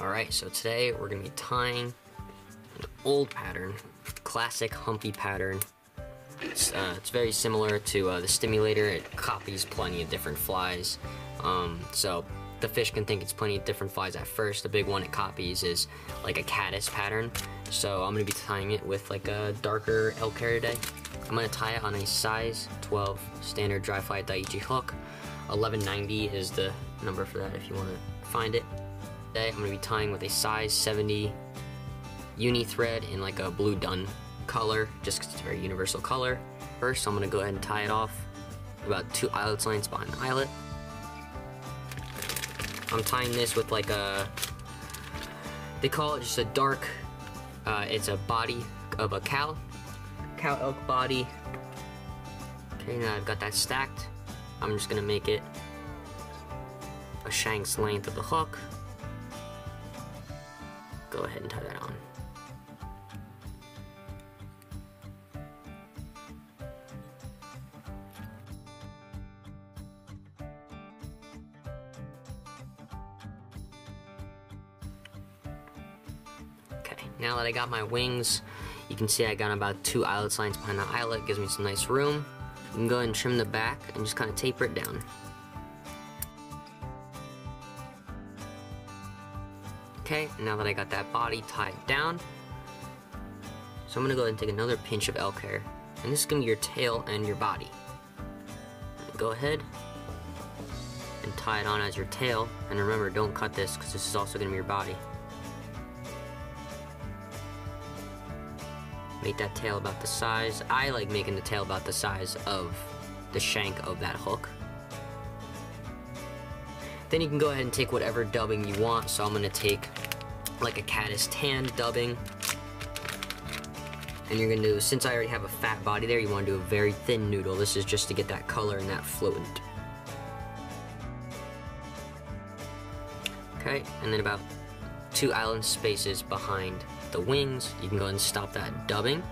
Alright, so today we're going to be tying an old pattern, classic Humpy pattern. It's very similar to the stimulator. It copies plenty of different flies. So the fish can think it's plenty of different flies at first. The big one it copies is like a caddis pattern. So I'm going to be tying it with like a darker elk hair today. I'm going to tie it on a size 12 standard dry fly Daiichi hook. 1190 is the number for that if you want to find it. Today I'm going to be tying with a size 70 Uni Thread in like a blue dun color, just because it's a very universal color. First, I'm going to go ahead and tie it off about 2 eyelets lengths behind the eyelet. I'm tying this with like a, they call it just a dark, it's a body of a cow elk body. Okay, now I've got that stacked. I'm just going to make it a shank's length of the hook. Go ahead and tie that on. Okay, now that I got my wings, you can see I got about 2 eyelet lines behind the eyelet. Gives me some nice room. You can go ahead and trim the back and just kind of taper it down. Okay, now that I got that body tied down, so I'm going to go ahead and take another pinch of elk hair, and this is going to be your tail and your body. Go ahead and tie it on as your tail, and remember, don't cut this because this is also going to be your body. Make that tail about the size, I like making the tail about the size of the shank of that hook. Then you can go ahead and take whatever dubbing you want. So I'm going to take like a caddis tan dubbing. And you're going to do, since I already have a fat body there, you want to do a very thin noodle. This is just to get that color and that fluent. Okay, and then about 2 island spaces behind the wings, you can go ahead and stop that dubbing.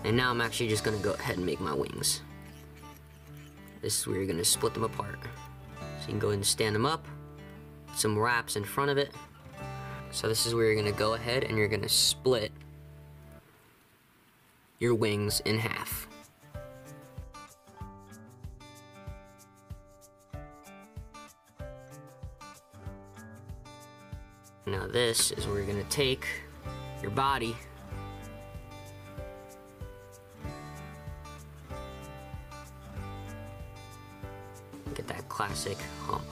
And now I'm actually just going to go ahead and make my wings. This is where you're going to split them apart. So you can go ahead and stand them up, put some wraps in front of it. So this is where you're going to go ahead and you're going to split your wings in half. Now this is where you're going to take your body get that classic hump.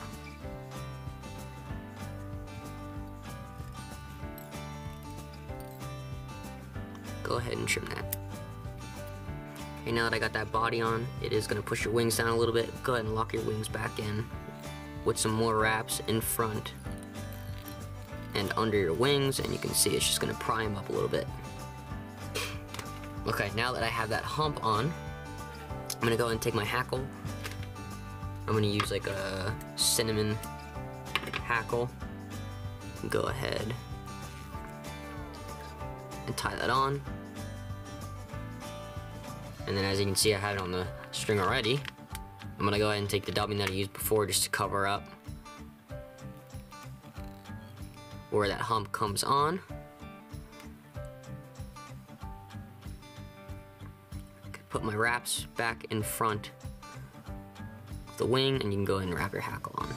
Go ahead and trim that. Okay, now that I got that body on, it is going to push your wings down a little bit. Go ahead and lock your wings back in with some more wraps in front and under your wings, and you can see it's just going to pry them up a little bit. Okay, now that I have that hump on, I'm going to go ahead and take my hackle. I'm going to use like a cinnamon hackle. Go ahead and tie that on. And then as you can see, I have it on the string already. I'm going to go ahead and take the dubbing that I used before just to cover up where that hump comes on. Put my wraps back in front of the wing, and you can go ahead and wrap your hackle on.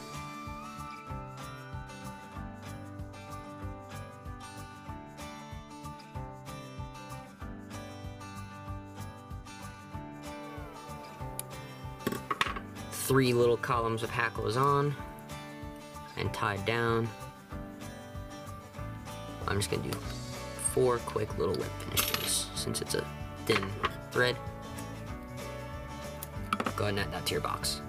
Three little columns of hackle is on and tied down. I'm just going to do 4 quick little whip finishes since it's a thin thread. Go ahead and add that to your box.